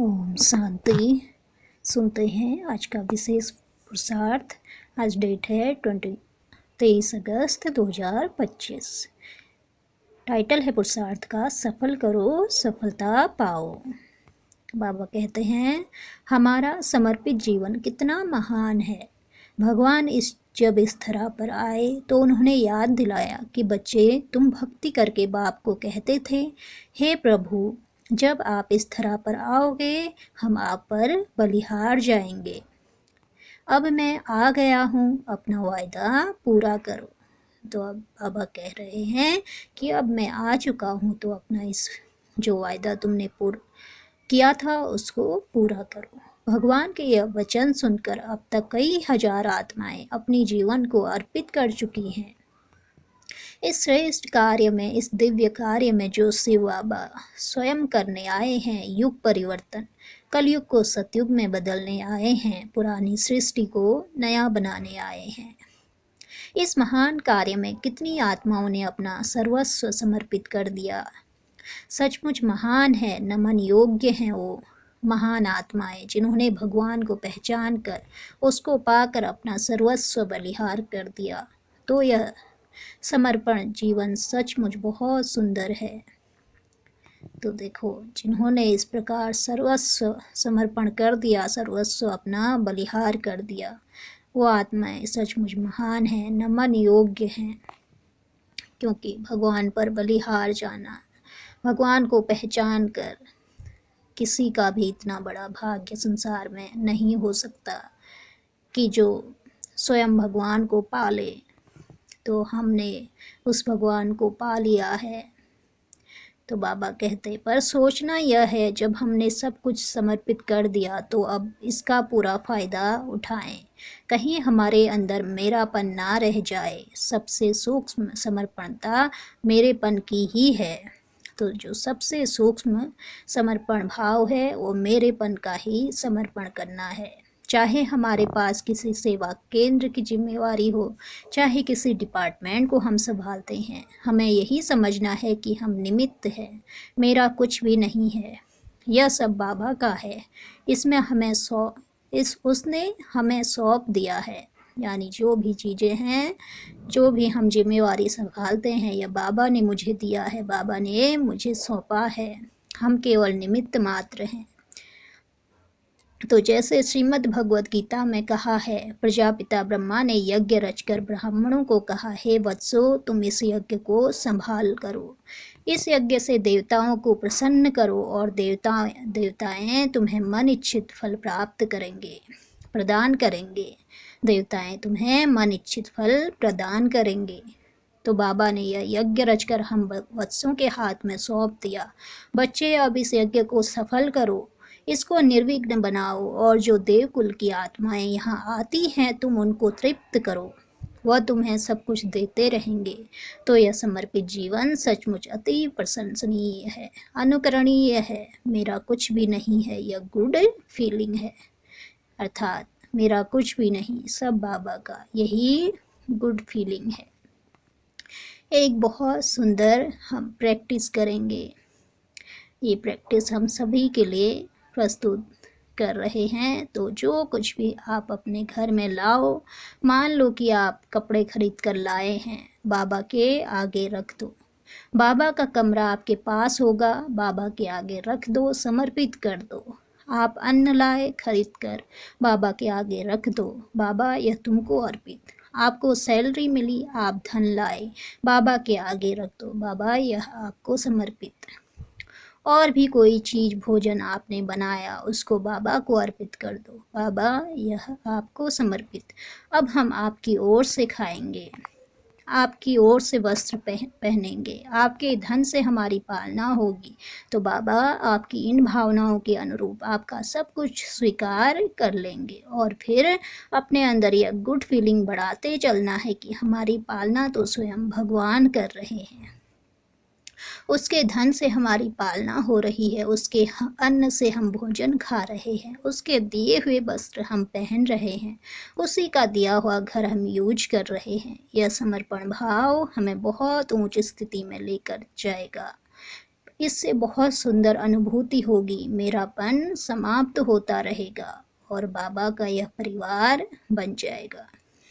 ओम शांति। सुनते हैं आज का विशेष पुरुषार्थ। आज डेट है 23 अगस्त 2025। टाइटल है पुरुषार्थ का, सफल करो सफलता पाओ। बाबा कहते हैं, हमारा समर्पित जीवन कितना महान है। भगवान जब इस धरा पर आए तो उन्होंने याद दिलाया कि बच्चे, तुम भक्ति करके बाप को कहते थे, हे प्रभु, जब आप इस धरा पर आओगे हम आप पर बलिहार जाएंगे। अब मैं आ गया हूँ, अपना वायदा पूरा करो। तो अब बाबा कह रहे हैं कि अब मैं आ चुका हूँ, तो अपना इस जो वायदा तुमने किया था उसको पूरा करो। भगवान के यह वचन सुनकर अब तक कई हजार आत्माएं अपनी जीवन को अर्पित कर चुकी हैं। इस श्रेष्ठ कार्य में, इस दिव्य कार्य में जो शिव बाबा स्वयं करने आए हैं, युग परिवर्तन, कलयुग को सतयुग में बदलने आए हैं, पुरानी सृष्टि को नया बनाने आए हैं। इस महान कार्य में कितनी आत्माओं ने अपना सर्वस्व समर्पित कर दिया। सचमुच महान है, नमन योग्य हैं वो महान आत्माएं जिन्होंने भगवान को पहचान कर, उसको पाकर अपना सर्वस्व बलिहार कर दिया। तो यह समर्पण जीवन सचमुच बहुत सुंदर है। तो देखो, जिन्होंने इस प्रकार सर्वस्व समर्पण कर दिया, सर्वस्व अपना बलिहार कर दिया, वो आत्माएं सचमुच महान हैं, नमन योग्य हैं। क्योंकि भगवान पर बलिहार जाना, भगवान को पहचान कर किसी का भी इतना बड़ा भाग्य संसार में नहीं हो सकता कि जो स्वयं भगवान को पाले। तो हमने उस भगवान को पा लिया है। तो बाबा कहते, पर सोचना यह है, जब हमने सब कुछ समर्पित कर दिया तो अब इसका पूरा फायदा उठाएं। कहीं हमारे अंदर मेरापन ना रह जाए। सबसे सूक्ष्म समर्पणता मेरेपन की ही है। तो जो सबसे सूक्ष्म समर्पण भाव है वो मेरेपन का ही समर्पण करना है। चाहे हमारे पास किसी सेवा केंद्र की जिम्मेवारी हो, चाहे किसी डिपार्टमेंट को हम संभालते हैं, हमें यही समझना है कि हम निमित्त हैं, मेरा कुछ भी नहीं है, यह सब बाबा का है। इसमें हमें उसने हमें सौंप दिया है। यानी जो भी चीज़ें हैं, जो भी हम जिम्मेवारी संभालते हैं, यह बाबा ने मुझे दिया है, बाबा ने मुझे सौंपा है। हम केवल निमित्त मात्र हैं। तो जैसे श्रीमद् भगवद गीता में कहा है, प्रजापिता ब्रह्मा ने यज्ञ रचकर ब्राह्मणों को कहा, हे वत्सो, तुम इस यज्ञ को संभाल करो, इस यज्ञ से देवताओं को प्रसन्न करो और देवताएं तुम्हें मन इच्छित फल प्राप्त करेंगे, प्रदान करेंगे। देवताएं तुम्हें मन इच्छित फल प्रदान करेंगे। तो बाबा ने यह यज्ञ रचकर हम वत्सों के हाथ में सौंप दिया। बच्चे, अब इस यज्ञ को सफल करो, इसको निर्विघ्न बनाओ, और जो देवकुल की आत्माएं यहाँ आती हैं तुम उनको तृप्त करो, वह तुम्हें सब कुछ देते रहेंगे। तो यह समर्पित जीवन सचमुच अति प्रशंसनीय है, अनुकरणीय है। मेरा कुछ भी नहीं है, यह गुड फीलिंग है। अर्थात मेरा कुछ भी नहीं, सब बाबा का, यही गुड फीलिंग है। एक बहुत सुंदर हम प्रैक्टिस करेंगे। ये प्रैक्टिस हम सभी के लिए प्रस्तुत कर रहे हैं। तो जो कुछ भी आप अपने घर में लाओ, मान लो कि आप कपड़े खरीद कर लाए हैं, बाबा के आगे रख दो। बाबा का कमरा आपके पास होगा, बाबा के आगे रख दो, समर्पित कर दो। आप अन्न लाए खरीद कर, बाबा के आगे रख दो, बाबा यह तुमको अर्पित। आपको सैलरी मिली, आप धन लाए, बाबा के आगे रख दो, बाबा यह आपको समर्पित। और भी कोई चीज़, भोजन आपने बनाया, उसको बाबा को अर्पित कर दो, बाबा यह आपको समर्पित। अब हम आपकी ओर से खाएंगे, आपकी ओर से वस्त्र पहनेंगे, आपके धन से हमारी पालना होगी। तो बाबा आपकी इन भावनाओं के अनुरूप आपका सब कुछ स्वीकार कर लेंगे, और फिर अपने अंदर यह गुड फीलिंग बढ़ाते चलना है कि हमारी पालना तो स्वयं भगवान कर रहे हैं, उसके धन से हमारी पालना हो रही है, उसके अन्न से हम भोजन खा रहे हैं, उसके दिए हुए वस्त्र हम पहन रहे हैं, उसी का दिया हुआ घर हम यूज कर रहे हैं। यह समर्पण भाव हमें बहुत ऊंच स्थिति में लेकर जाएगा। इससे बहुत सुंदर अनुभूति होगी, मेरापन समाप्त होता रहेगा और बाबा का यह परिवार बन जाएगा।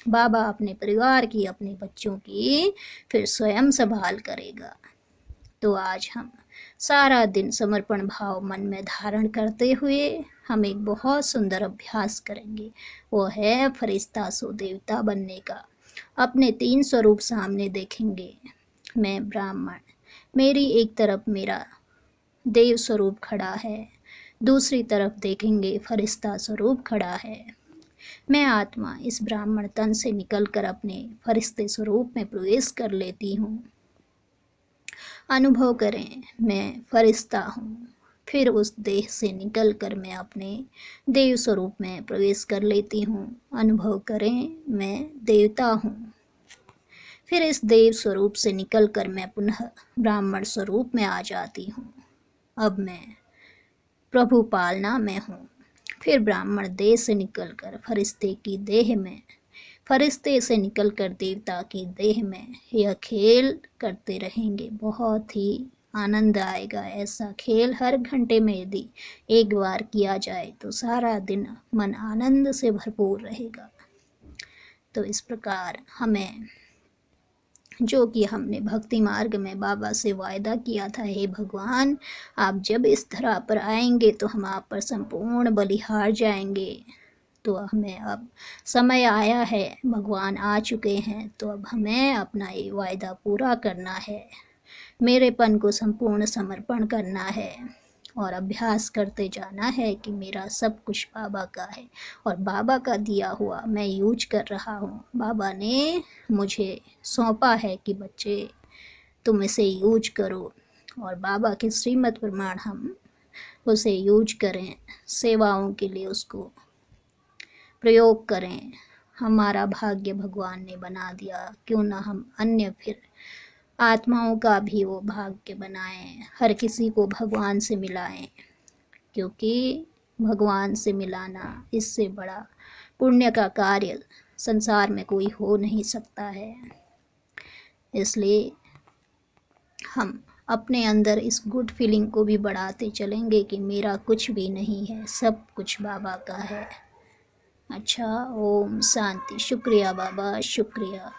बाबा अपने परिवार की, अपने बच्चों की फिर स्वयं संभाल करेगा। तो आज हम सारा दिन समर्पण भाव मन में धारण करते हुए हम एक बहुत सुंदर अभ्यास करेंगे, वो है फरिश्ता सो देवता बनने का। अपने 3 स्वरूप सामने देखेंगे। मैं ब्राह्मण, मेरी एक तरफ मेरा देव स्वरूप खड़ा है, दूसरी तरफ देखेंगे फरिश्ता स्वरूप खड़ा है। मैं आत्मा इस ब्राह्मण तन से निकलकर अपने फरिश्ते स्वरूप में प्रवेश कर लेती हूँ। अनुभव करें, मैं फरिश्ता हूँ। फिर उस देह से निकलकर मैं अपने देव स्वरूप में प्रवेश कर लेती हूँ। अनुभव करें, मैं देवता हूँ। फिर इस देव स्वरूप से निकलकर मैं पुनः ब्राह्मण स्वरूप में आ जाती हूँ। अब मैं प्रभु पालना में हूँ। फिर ब्राह्मण देह से निकलकर फरिश्ते की देह में, फरिश्ते से निकलकर देवता की देह में यह खेल करते रहेंगे। बहुत ही आनंद आएगा। ऐसा खेल हर घंटे में यदि एक बार किया जाए तो सारा दिन मन आनंद से भरपूर रहेगा। तो इस प्रकार हमें, जो कि हमने भक्ति मार्ग में बाबा से वायदा किया था, हे भगवान आप जब इस धरा पर आएंगे तो हम आप पर संपूर्ण बलिहार जाएंगे। तो हमें अब समय आया है, भगवान आ चुके हैं, तो अब हमें अपना ये वायदा पूरा करना है, मेरेपन को संपूर्ण समर्पण करना है और अभ्यास करते जाना है कि मेरा सब कुछ बाबा का है और बाबा का दिया हुआ मैं यूज कर रहा हूँ। बाबा ने मुझे सौंपा है कि बच्चे तुम इसे यूज करो और बाबा के श्रीमत प्रमाण हम उसे यूज करें, सेवाओं के लिए उसको प्रयोग करें। हमारा भाग्य भगवान ने बना दिया, क्यों ना हम अन्य फिर आत्माओं का भी वो भाग्य बनाएं, हर किसी को भगवान से मिलाएं, क्योंकि भगवान से मिलाना इससे बड़ा पुण्य का कार्य संसार में कोई हो नहीं सकता है। इसलिए हम अपने अंदर इस गुड फीलिंग को भी बढ़ाते चलेंगे कि मेरा कुछ भी नहीं है, सब कुछ बाबा का है। अच्छा, ओम शांति। शुक्रिया बाबा, शुक्रिया।